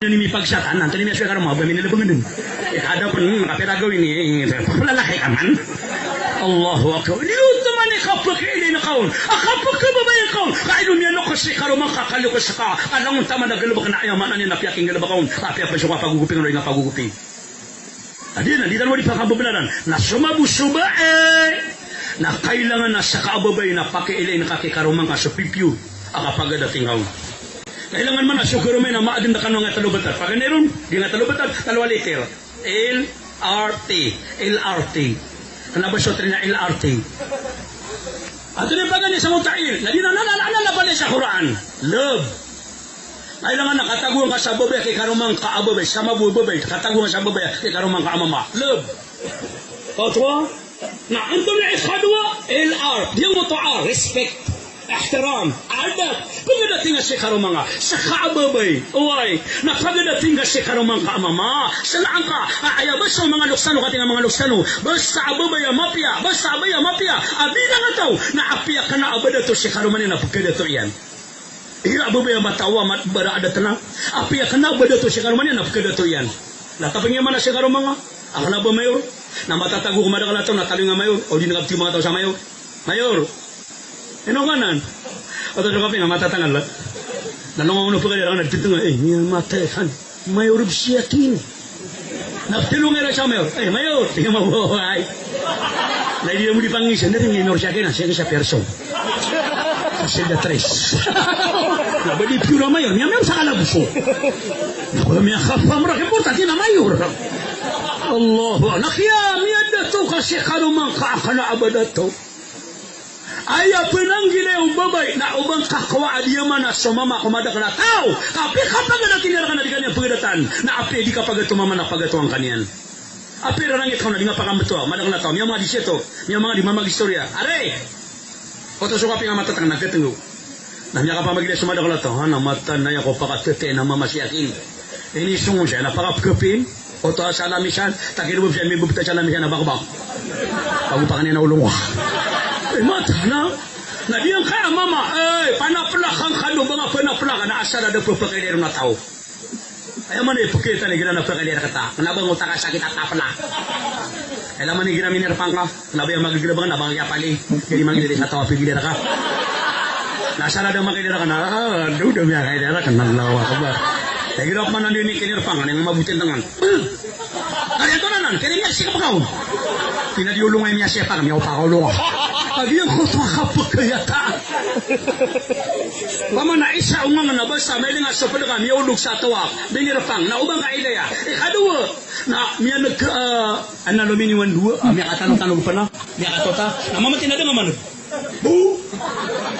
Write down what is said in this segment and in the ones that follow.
Ini mi pagsatan, nanti ini sudah mau bami lebih ngendun. Ada pun kapira gawin ini, lalaki aman. Allahu akbar. Ini utama ni kapag ini na kaun. Kapag ka ba yung kaun? Kaino niya no kasi karumang kakalo ko sa ka. Alang utama na galubak na ayaman ani napiaking galubak kaun. Apiak pa siya paguguping nga paguguping. Adi na di dalawa di pakababalaran. Na sumabusuba na kailangan na sa kaababay na pakiilay na kakikarumang ka sa pipyu. Akapagadating kaun. Kailangan man na sugarumay na maadin na kanong nga talubatan. Pag meron, di nga talubatan, talwa liter. LRT. LRT. Kenapa sotrinya LRT? Atau ni pagani sa mutail. Lagi na nalalaban sa Quran. Love. Kailangan nakataguan ka sa babay kay karumang kaababay. Sama babay. Kataguan sa babay kay karumang kaamama. Love. Otwa. Na antum na ikhadwa LR. Dia mutu'ar. Respect. Ihtiram. Adab. Pagdating si karumang sa kaababay. Uy. Na pagdating si karumang kaamama. Salaan ka. Ayaw ba sa mga luksano kating mga luksano. Basta ababay mapya. Basta abay mapya. Abina nga tao. Na apya ka na abada to si karumang na pagdato yan. Ira ababay matawa matbara ada tenang. Apya ka na abada to si karumang na pagdato yan. Natapingin man na si karumang. Ako na ba mayor? Na matatago kumada ka na ito. Natalo nga mayor. O di nakabti mga tao sa mayor. Mayor. Inokanan. Atau kami nggak mata tangan lah. Dan ngomong apa kali orang di tengah, ini mata kan, mayor siakin. Nak telung era mayor, mayor, tinggal mau bawa. Lagi dia mau dipanggil sendiri ni mayor siakin, saya kisah person. Saya dah tres. Nak beri pura mayor, ni mayor sangat labuso. Nak kalau ni khafam mereka pun tak kena mayor. Allah, nak ya, ni ada tu kasih karumang kakana abadato. Ayah penanggil ubabay na ubang kakwa adiya man sa mama kumada ka na tao. Tapi kapag natinira ka na di kanya pagdatan na api di kapag tumama na pagatuang kanyan. Api ranangit ka na di nga pakambeto. Madang na tao. Miya mga disyeto. Miya mga di mamag istorya. Are! Koto suka pi nga matatang nagkatengo. Nanya ka pa magila sumada ka na tao. Hana mata na yan ko pakatete na mamasyakin. Ini sungun siya. Napakapkapin. Koto sa alamisan. Takirubog siya. May bubita sa alamisan na bakbak. Pagupakan niya na ulong. Mata na dia kaya mama panapla kan kado banga panapla na asal ada pepekeder na tao ay man ipukita ni gina na pekeder kata kenapa ngutak sakit atapla ay laman ni gina miner pangka kenapa yang magigila banga na bangya pali jadi magigila sa tawa pigila ka na asal ada magigila ka na dudo biya kaya ka nang lawa ka ba ay gina man ni kinir pangka yang mabutin tangan kaya to nanan kaya niya sikap kaon pinadiulong ay niya siya pa kami pa ko lo Agian ko to kapagkayata. Mama na isa umang na basta may nga sa pala kami ulog sa tawa. Binirapang na ubang kailaya. Kadua na miya nag analumini wan dua. Miya katanong-tanong pa na. Miya katota. Na mama tinada nga man. Bu.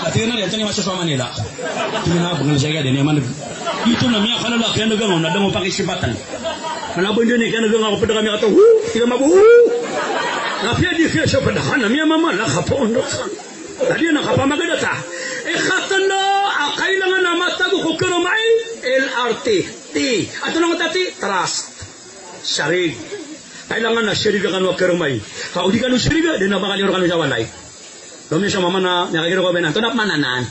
Ati na yan ni masasama nila. Tina bangal saya din man. Ito na miya kanala kaya nagangon na dango pakisipatan. Malabon din kaya nagangon ko pa kami ato. Tiga mabu. Napia di kaya sa padahan na miya mama nakapaundokan. Tadi nakapamagadata. Khatana kailangan na matago ko karumay LRT. T. Ato nang tati trust. Syarig. Kailangan na syariga kan wag karumay. Kaudi kanu syariga din na bakal kanu sa walay. Kami sa mama na nakakiro ko ba nanto mananan.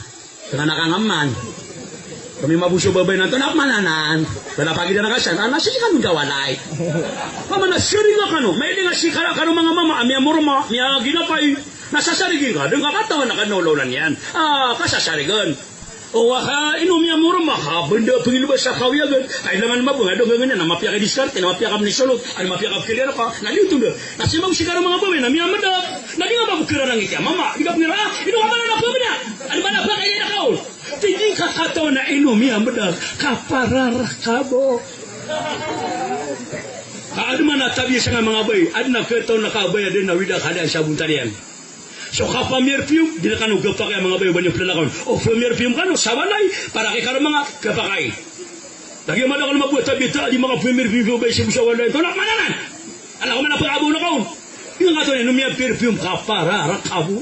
Dengan nakangaman. Kami mabuso babay nanto mananan. Wala pagi na nakasan. Nasi kanu gawalay. Mama na syariga kanu. May nga si kanu mga mama amya murma, miya ginapay. Nasasarigin ka, doon kakatawa na kanulunan yan. Kasasarigan. O inom niya murma ha, benda pangilubas sa kawiyagan. Ay naman mabunga, doon ganyan, na mapya ka diskarte, na mapya ka nisulot, ay mapya ka kilera ka, naliutong doon. Nasimang sigara mga bawi, na miya madap. Nali nga mabukira lang iti, mama, di ka pinira, inom ka na po niya. Ano ba na pa kayo na kaul? Hindi kakatawa na inom niya madap, kapararah ka mo. Kaano man natabi sa mga bawi, at nakataw na kabaya din na widak hada sa buntarian. So kapamir pium dila kanu gapakay mga bayo banyo planakon. O premier pium kanu sabalay para kay karo mga gapakay. Lagi man ako mabuhat tabita di mga premier pium bay sa busawalay. To nak mananan. Ala ko man pag-abo na kaon. Yung nga to ni numya perfume ka para rakabu.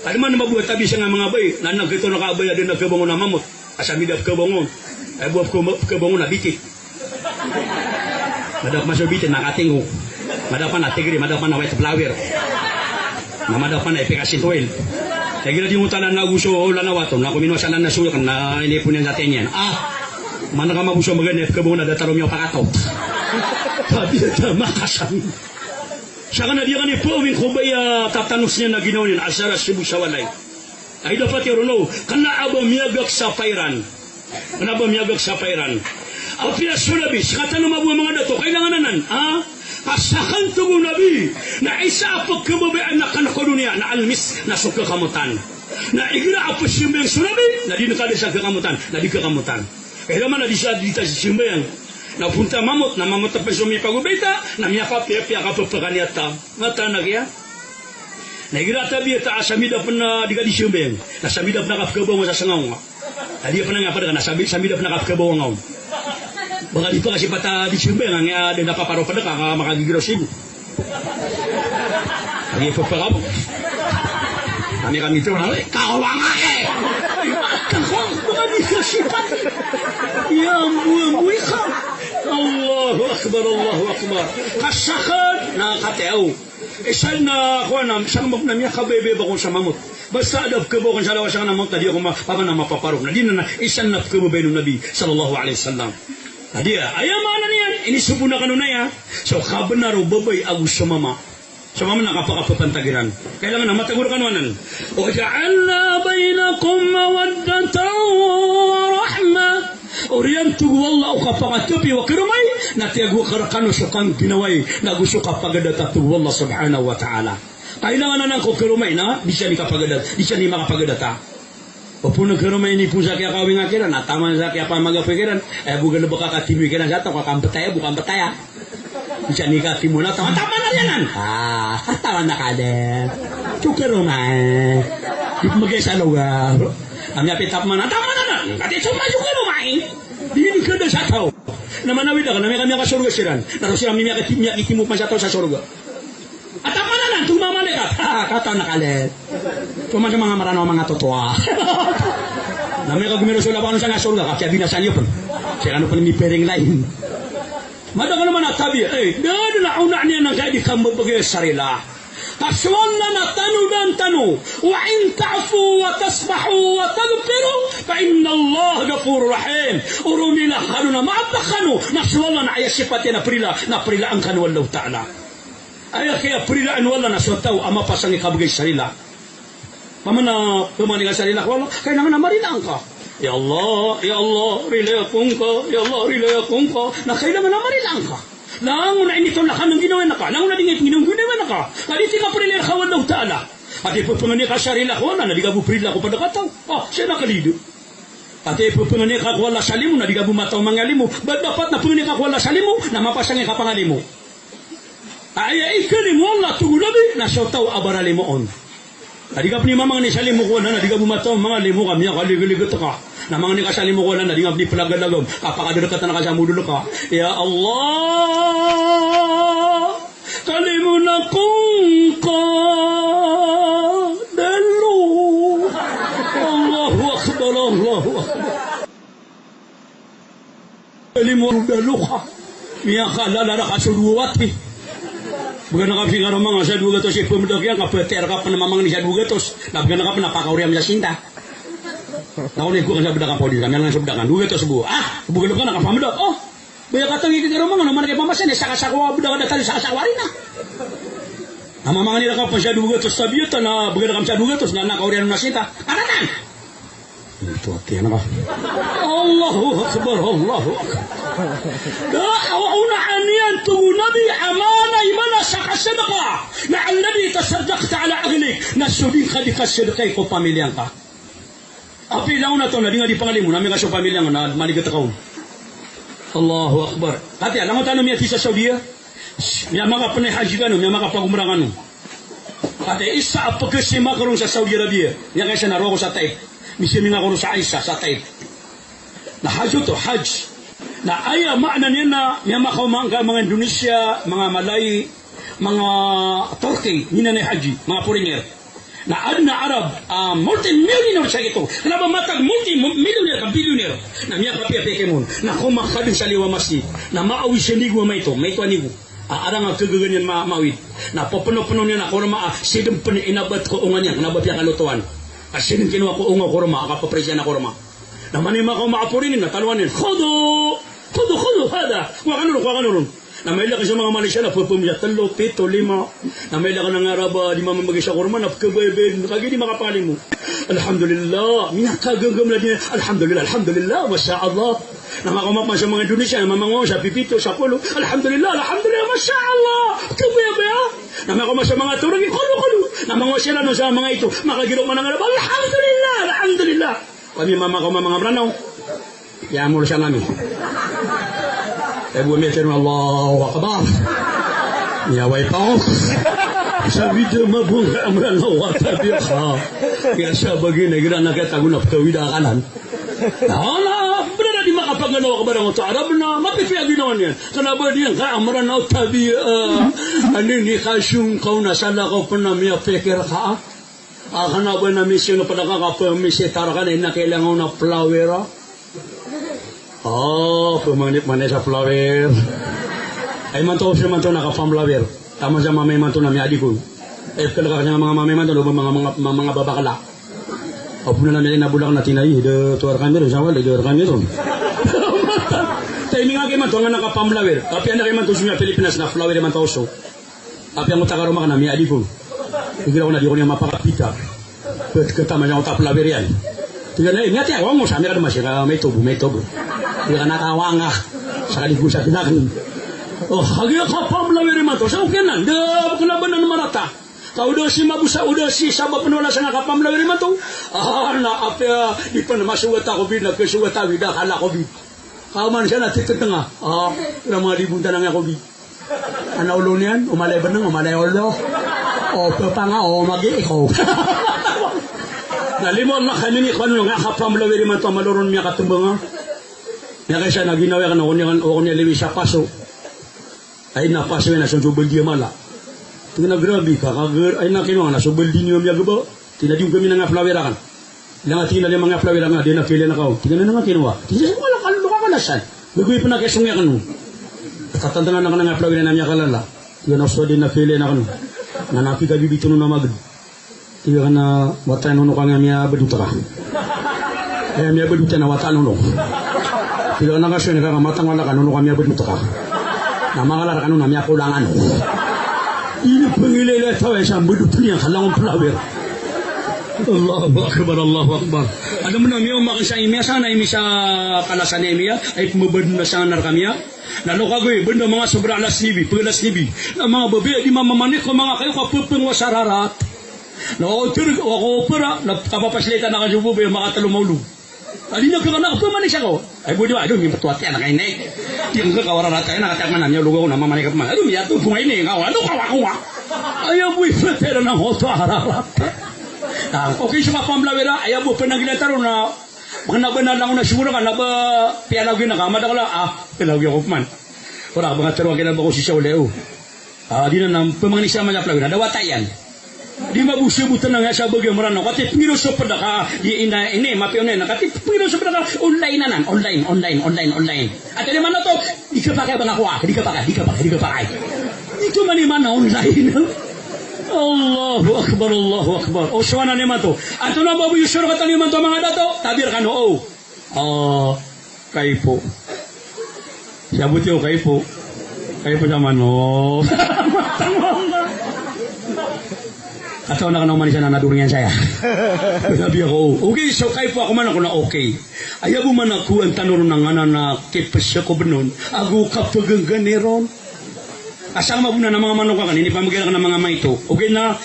Ay man mabuhat tabi sa mga bay nanag ito nakabaya din nagkabangon na mamot. Asami dap kabangon. Ay buaf ko kabangon na bikit. Madap masobitin nakatingo. Madapan na tigri, madapan na white flower. Namadapan na efekasi tuwil. Kaya gila di mo talan na gusto o lanawato na kuminwasalan na suyak na inipon yan sa tenyan. Mana ka mabuso maganda kebo na dataro mi pakato. Tapi ada makasan. Saka na dia kan ipawin kubaya tatanusnya na ginawin asara sibu sawalay. Ay dapat yaruno kana aba miyagak sa pairan. Kana aba miyagak sa pairan. Apia sulabi sakata na mabuha mga dato kailangan nanan kasakan tugu nabi na isa apa kebabayaan na kana dunia na almis na suka kamutan. Na igira apa simbang sulabi na di nakada sa kamutan na di kamutan. Kaya naman na di siya dita si simbang. Na punta mamot na mamot pa sumi pagubita na miya kapya kapapakanyata. Mata na kaya. Na igira tabi ta asamida pun di kadi simbang. Na samida pun kapkabaw sa sangaw. Tadi pun ngapa dengan samida pun kapkabaw ngaw. Baka di pa kasi pata di simbang ang ada napaparo pa ka makagigiro sibu. Lagi papakabo. Kami itu na kawang eh. Kawang bukan dikasipan. Ya buih ka. Allahu akbar Allahu akbar. Kasakan na kateo. Isan na ko na sang magnamya kabebe ba ko sa mamot. Basta adab ko kan sa lawas ng mamot tadi ako mapapa na mapaparo. Na din na isan na ko bay ng Nabi sallallahu alaihi wasallam. Adia ayamana niyan ini subuna kanunaya. So kabenaro babay agus sa mama. So mama nakapakapapantagiran. Kailangan na matagur kanuanan. Wa ja'alna bainakum mawaddatan wa rahmah. Oriyan tugu wallah ukapakatupi wa kirumay natiagu karakano sukang pinaway nagusto kapagadat tugu wallah subhanahu wa ta'ala. Kailangan na nang kirumay na di siya ni kapagadat, di siya ni makapagadata. Papunag kirumay ni pusa kaya kawing akiran nataman sa kaya pamagapikiran bukan na baka katimi kaya na jata bukan betaya. Bisa nikah timuna tama na yan. Tama na ka din. Chukero na eh. Di magay sa lugar. Ang yapitap man, tama na. Kati suma chukero na eh. Di ka na sa tao. Namanawid ka, kami ka surga siran. Naro siya kami itimuk man sa tao sa surga. At tama na, tumamalik ka. Kataw na ka din. Tuma sa mga marano mga totoo. Nami ka gumiro sa laban sa nga surga. Kapya binasan niyo pa. Siya ano pa ni pering lain. Mada ka naman natabi, dahil nauna niya ng kaya di ka mabagay sarila. Kaswan na tanu dan tanu, wa in ta'fu wa tasbahu wa tagfiru, fa inna Allah gafur rahim. Urumila kanu na maabakanu, naswala na ayasipatin na prila ang kanu Allah ta'ala. Ay kaya prila ang wala na swataw, ama pasang ikabagay sarila. Pamana pumaning sarila ko, kailangan na marilang ka. Ya Allah, rilaya kong ka, ya Allah, rilaya kong ka, na kailangan naman nilang ka. Lango na inito na kanang ginawa na ka, lango na dingit ginong ginawa na ka, kaditi ka prilaya ka wala ta'ala. At ipupungani ka sarila ko na, nadiga buprila ko padakataw. Siya nakalido. At ipupungani ka wala salimu, nadiga bumataw mangalimu. Ba't dapat na pungani ka wala salimu, na mapasangi ka pangalimu. Ay, ikalimu Allah, tugulabi, na syotaw abaralimu on. Nadiga ni mamang ni salimu ko na, nadiga bumataw mangalimu kami, kaligiligit ka. Namang ni kasalimu ko na, nadiga ni palagalagom, kapakadurkat na nakasamudul ka. Ya Allah, kalimu na kong ka, dalo. Allahu Akbar, Allahu Akbar. Kalimu dalo ka, miya ka lalala kasuduwati. Bukan nakapsi nga mga sa dugatos ipumdok yan kapeter ka pa na mamang ni sa dugatos nabgana ka pa napakauriam sa sinta nakunin ko kan sa bedakan podi kami lang sa bedakan dugatos bu bukan ka nakapamdok baya katang ikikaro mga naman kay pamasan sakasakwa bedakan datali sakasawari na mamang nila ka pa sa dugatos sabiyot na bukan ka sa dugatos na nakauriam na sinta kananan itu hati na ba Allahu Akbar Allahu Akbar دعونا أن ينتهوا نبي أمانة إيمانا سكسبقا مع الذي تصدقت على أهلك نسودين خدك الصدقائك وفاميليانك أبي لونا تونا دينا دي pangalimu nami kasyo pamilya na maligata kaon Allahu Akbar kati alam mo tanong miya sa Saudi miya mga panay haji kanu miya mga pagumrang kanu kati isa apagkasima karong sa Saudi Arabia miya kaya siya naroko sa Taif misya nga karong sa Aisha sa Taif na hajj to hajj na aya makna niya na mga Indonesia, mga Malay, mga Turkey, ninanay haji, mga foreigner. Na adna Arab, multi-millionaire siya ito. Kenapa matag multi-millionaire ka, billionaire. Na miya kapiya-peke mo, na kumakadun sa liwa masjid, na maawi siya nigo may ito anigo. Arang ang kagaganyan maawid. Na papuno-puno niya na kurma, sidang inabat ko unga niya, nabat niya kalutuan. Kasi nung kinuha ko unga kurma, kapapresya na kurma. Naman yung mga kumakapurin, nataluanin, Khudu, hada. Wakanurun. Na may laki sa mga Malaysia na pupumya, 3, 7, 5. Na may laki ng Araba, di mamamagi sa kurma, na pagkabaybay, nakagini makapalin mo. Alhamdulillah, minakagagam na din. Alhamdulillah, Masya Allah. Na makamapman sa mga Indonesia, na mamangaw sa Pipito, sa Pulo. Alhamdulillah, Masya Allah. Pagkabaybay, na makamapman sa mga turang, Khudu. Na mga sila no sa mga ito, makagilok man ng Araba. Alhamdulillah. Kami mamakamapman mga branaw. Ya mulu siya namin. Ebu meter Allahu Akbar. Ya waipaw. Sabi dia mabung amran Allah tabiha. Ya sabagi negara nakataguna ptawida kanan. Ala benar di makapangano kepada Allah Taala benar mati fi adinawan yan. Kenapa dia ka amran Allah tabiha. Ani khashung kauna sala ko pernah miya fikir ka. Akana ba na misyon pada ka permisi tarakan ina kailangan na plawera. Pemanit sa flower. Ay manto siya manto nakapam flower. Tama siya mamay manto na mi adiko. Kalaka niya mga mamay manto mga babakala. Opo na namin nabulak na tinay. Tuwar kami rin. Sawal, tuwar kami rin. Timing nga kayo manto nga nakapam flower. Tapi anda kayo manto siya Pilipinas na flower manto oso. Tapi ang utakaroma ka na mi adiko. Higil ako na di ko niya mapakapita. Ketama niya utak flower yan. Tingnan na, ingati ako mo sa amin ka naman siya, may tubo. Hindi ka nakawanga sa kaligo sa tinakin. Hagi ka pamlawin naman to. Sa okay na, hindi ka na ba na marata? Kaudah si mabusa, udah si sabab penula sa nakapamlawin naman to. Apa, di pa na masuwat ako bin, nagkasuwat ako, kala ko bin. Kaman siya natitid na nga. Kaya mga libunta na nga ako bin. Ano ulo niyan? Umalay ba nang umalay ulo? Pa nga, mag-iikaw. Nalimon na kami ni Kano nga kapamlawin naman to, maluron niya katumbang nga kaya na ginawa ka na ako niya liwi sa paso. Ay napaso na sa subal di mala. Tingnan na grabe ka. Ay nakinuha na subal di niyo miya gaba. Tinadyung kami na nga flawera kan. Ilang atin na mga flawera nga. Di na fili na kao. Tingnan na nga kinuha. Tingnan na nga kaluluka ka nasan. Nagawin pa na kesong nga kanu. Katantangan na ka na nga flawera na miya kalala. Tingnan na din na fili na kanu. Nanapi ka bibito na magad. Tingnan ka na watan nuno ka nga miya baduta ka. Ay miya baduta na watan nuno. Tidak nak kasih negara matang wala kanunu kami abad muka. Nama kalar kanunu kami aku ulangan. Ini pengilai tahu yang sambil dunia kalangan pelawir. Allahu Akbar. Ada mana miya makisa imiya sana imisa kalasan imiya ay pemabadna sa anar kami ya. Lalu kagoy benda mga sobra alas nibi, pegelas nibi. Na mga babi di mamamanik ko mga kayo kapupeng wasararat. Na ako pera na kapapaslita na kasubo ba mga talumawlog. Tadi nak kena apa mana siapa? Bodoh aduh ni petuati anak ini. Yang ke kawaran rata nak kata mana nyalu gua nama mana kemana? Aduh ya tu bunga ini kau aduh kau. Ayah bui veteran nak hoto hararat. Nah, okey semua pamlawera ayah bu pernah kita taruh na benar-benar lang na siguro kan ba piala gina ka madakala piala gina man. Ora mga taruh kita ba ko si Sauleo. Di na nam pemangisya man plawera ada watayan. Di mabusubutan na nga sa bagay marano kati piro sa padaka di ina ini mapion na kati piro sa padaka online at ano man to di ka pakai bang ako di ka pakai ito man man online. Allahu Akbar o suwana ni man to ato na babu yusur kata ni man to mga dato tabir kan kaipo sabut yo kaipo sama no atau nak naman siya na nadurungan saya. Sabi ako, okay, so kayo po ako man ako na okay. Ayaw mo man ako ang tanong ng na kipasya ko benon. Ako kapag ganiron. Asang mabuna ng mga manok ka hindi pa magkailangan ng mga maito. Okay na,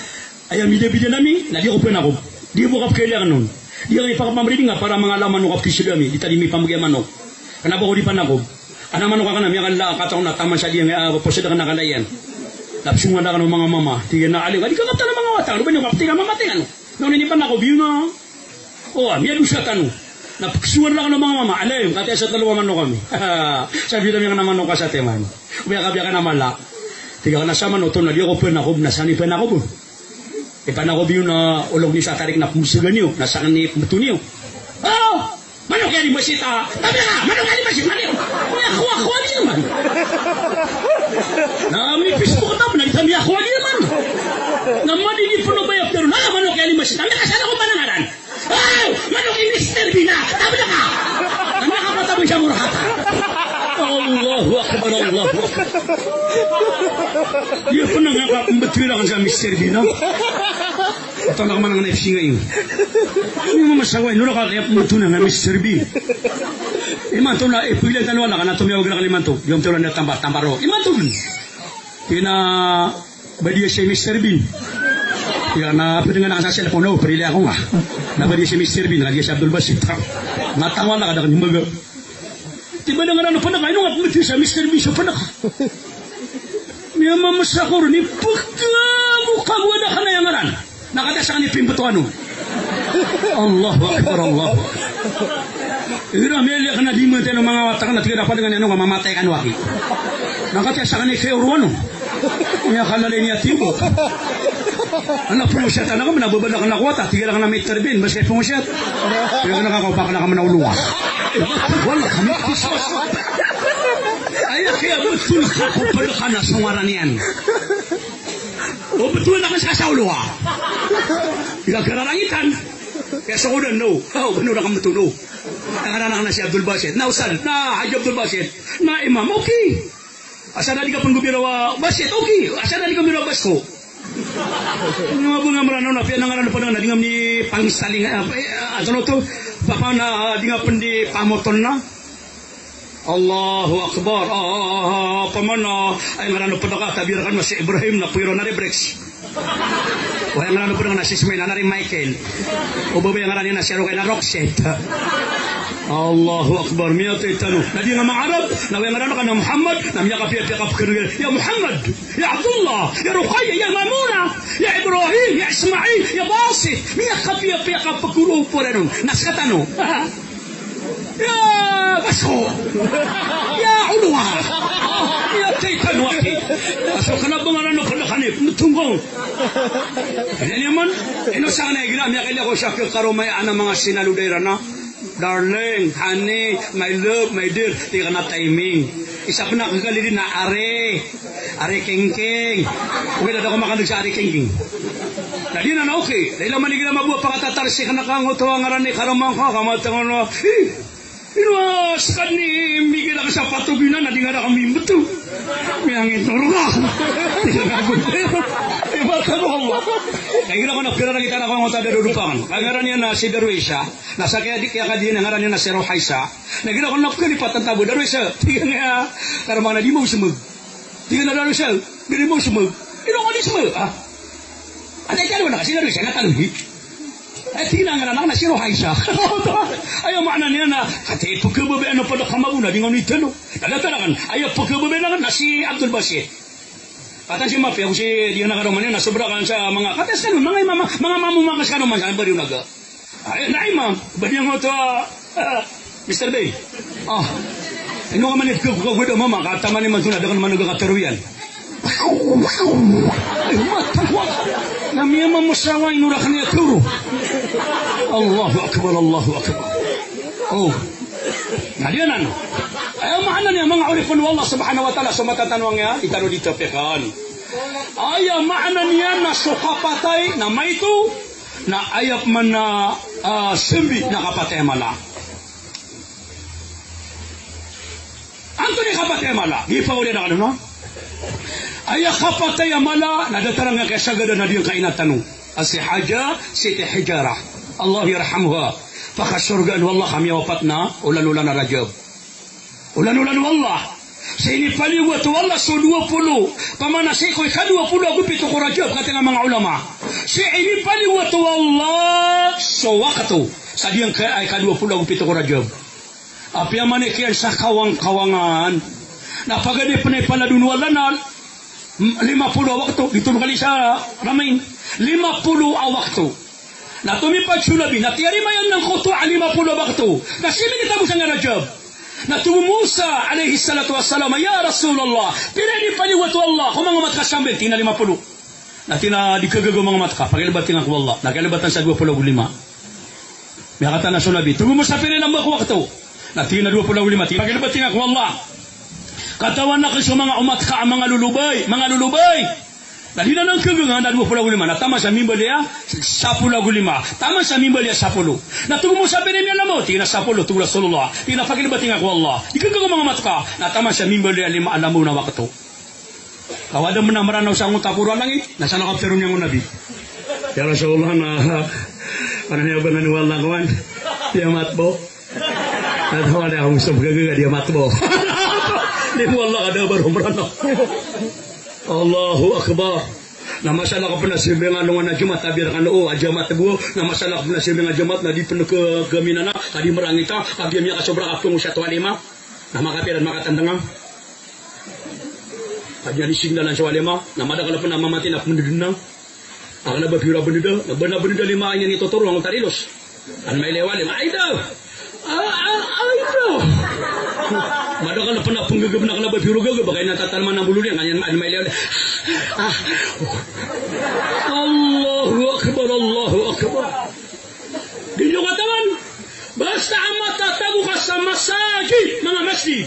ayaw bida-bida namin, na di ako pinako. Di mo kapkailangan nun. Di ako ipakapamridi nga para mga laman ng kapkisya kami. Di tali may pamagyan manok. Kanapa ko di panako. Ano manok ka na, may kataon na taman sa diyan, poseda ka na kalayan. Tapsungan na ka ng mga mama. Tingnan na aliw. Di ka kata ng mga watang. Ano ba nyo kaptingan mamating ano? Noon inipan ako, biyo na. Miya doon siya tanong. Napagsungan na ka ng mga mama. Alam, kati sa dalawa manok kami. Sabi namin ka na manok ka sa teman. Umiyak ka na mala. Tiga ka na sa manok. Na di ako panakob. Nasaan ipan ako po. Ipanakob yun na ulog ni sa tarik na pusigan niyo. Nasaan ni puto niyo. Manok yan ni Masita. Tabi ka, manok yan ni Masita. Ako ni naman. May Facebook na, nagtami ako ni naman. Naman hindi po nabayap pero manok yan ni Masita. May kasana ko manangaran. Manok ni Mr. Bina. Tabi ka. Allahu akbar, Allahu akbar. Dia pernah ngakak betul sa Mr. Bina. Atau nak mana ngan FC ngayon. Ini mamasaway nula ka kaya betul nga Mr. B. Iman to na ipilay tan wala kana tumiyaw na kaliman to. Yung tulan na tambaro. Iman to. Kina badia si Mr. B. Ya na pwede nga nakasa cellphone no, perili ako nga. Na badia si Mr. B, na si Abdul Basit. Matangwal na kada kanimbaga. Tiba na nga pa na kayo nga pumiti sa Mr. B sa panak. Miya mamasakor ni pagkamukha na ka na yung ngaran. Nakadasa ka ni Pimbato ano. Allahu akbar, Allahu akbar. Ira meli ka na di mo tayo mga watakan na tiga dapat dengan ano nga mamatay ka waki. Nakadasa ka ni Feoruano. Miya kalalay niya tibo. Anak pumusyat, anak ka manababala ka na kuwata. Tiga lang ka na Mr. Bin, baskay pumusyat. Tiga ka nakakaupa ka na ka manauluwa. Wala kami kusas. Ay, kaya betul ako pala ka na sungaran yan. O betul na ka sa uluwa. Tiga kararangitan. Kaya sa kunan, no. Benar na ka matulo. Nakaranak na si Abdul Basit. Na usad, na Haji Abdul Basit. Na imam, okay. Asa na di ka panggubiro Basit, okay. Asa na di ka biro Basko. Nga bunga marano na pian nangaran pa na dingam ni pangsaling atau to bapa na dingam pendi pamoton na Allahu akbar pamana ay ngaran pa ka tabirakan si Ibrahim na piro na rebrex o ay ngaran pa na si Ismail na rin Michael o baba yang ngaran na si Roque na Roxette Allahu akbar miyat itanu nadi nga mga Arab na yang ngaran ka na Muhammad na miya ka piya ya Muhammad ya Abdullah ya Ruqayya ya Mamuna ya Ibrahim ya Ismail ya Basit miya ka piya pagkuro po rin naskatano ya Baso ya Ulwa ya Taytan waki aso kana bangaran no kana kanip tunggong ini man ino sa kana gira miya kaya ko siya karomay ana mga sinaludera na darling, honey, my love, my dear, di ka na timing. Isa pa na kagalili na are kengkeng. Okay na ako makandag sa are kengkeng. Dali na na okay. Dahil naman hindi na mabuha pakatatarsi ka na kang utawa nga rin ni karamang ka, kamatang ano, inuwas ka ni Miguel ang sa patubinan na di nga na kami betul. May hangin turo ka. Di ka nga buto. Iba ka mo. Kaya gina ko na pira na kita na kong utang darudupangan. Kaya nga niya na si Darwisha, nasa kaya ka din nga niya na si Rohaisa. Na gina ko na kalipat ang tabo. Darwisha, di ka nga, karamang na di mo sumag. Di ka na Darwisha, di mo sumag. Ino ko di sumag, ha? At ay kaya na kasi Darwisha, natalungi. At tinangan na si Rohaisa. Ayaw makana niya na, kati pagkababi ano pa na kamabuna, di nga nito, no? Nalatarakan, ayaw pagkababi na si Abdul Basit. Kata si Mafia, kung si di nga nakaroman yun, nasobrakan sa mga katas ka nun, mga mamumakas ka naman, saan ba rin naga? Ay, naimam, ba di nga ito, Mr. Bay? Ano ka man ito, kagwid o mama, kataman ni Mantunad, ako naman nagkakateruyan. Ay, matawag. Namiyama mo sa mga inurak niya turo. Allahu akbar, Allahu akbar. Oh, nadiyan ano? Ayaw mahanan niya mga ulifun wa Allah subhanahu wa ta'ala sa matatanwang niya, itano dito pekan. Ayaw mahanan niya na sukapatay na maito, na ayap man na simbi na kapatay mala. Anthony kapatay mala, gipauli na kanino? Ayaw kapatay mala, nadatarang nga kasagada na diyang kainatano. Asi Haja, Siti Hijara. Allah yarhamha. Pakasurgaan wallah kami wapat na, ulan-ulan na Rajab. Ulan-ulan wallah. Sa inipaliwat wallah so 20. Pamana sa iko'y ka-20 ako pito ko Rajab, kati nga mga ulama. Sa inipaliwat wallah so wakato. Sa diyang ay ka-20 ako pito ko Rajab. Api amanik yan sa kawang-kawangan. Napagadi pa na ipaladun wala na 50 waktu. Dito kali sa Ramain. 50 waktu. Na tumipad sulabi. Natiyari mayan ng kuto 50 waktu. Kasi minita mo sa nga Rajab. Natumu Musa alaihi salatu wassalam, ya Rasulullah, pinani paliwat wallah, kung mga matka sambil, tina 50. Natina di kagago mga matka, pagilibatin ako wallah, nakilibatan sa 25. May kata na sulabi, tumu Musa pinani ng waktu. Natina 25, pagilibatin ako wallah. Katawan na kasi mga umatka, mga lulubay. Tadi nanang kegengan na 25 natama sa mimba dia 10 tama sa mimba dia 10 natugo mo sa pinimya mo tina 10 tugla Rasulullah tina fakir bating ako Allah ikagag mga matka natama sa mimba dia 5 alamu na waktu kawada mo na maranaw sa akong tapuro langit nasa nakaptero niya ng nabi ya Rasulullah na ano niya ba naniwala kawan dia matbo at wala akong sabgaga dia matbo di wala ada baru maranaw Allahu Akbar. Na masalah ka pa na silbi nga nung nagyamat, tabir ka noo, adyamat buo, na masalah ka pa na silbi nga adyamat, na di pa nagkaminana, kadi marangita, kagiyam niya kasobra kaptong siya tuwalima, na makapiran makatandanga. Kanya nising na lang siya walima, na madakala pa na mamati na punudunang. Ang nabapira benuda, nabana lima niya nito turo, ang tarilos. Ang may lewalim, ay daw! Ay daw! Madakal na pa na panggagab na kalabay piro gagab kaya natatalman ng bulu niya ganyan may leon Allahu Akbar di nyo katawan basta ang matatago ka sa masajid mga masjid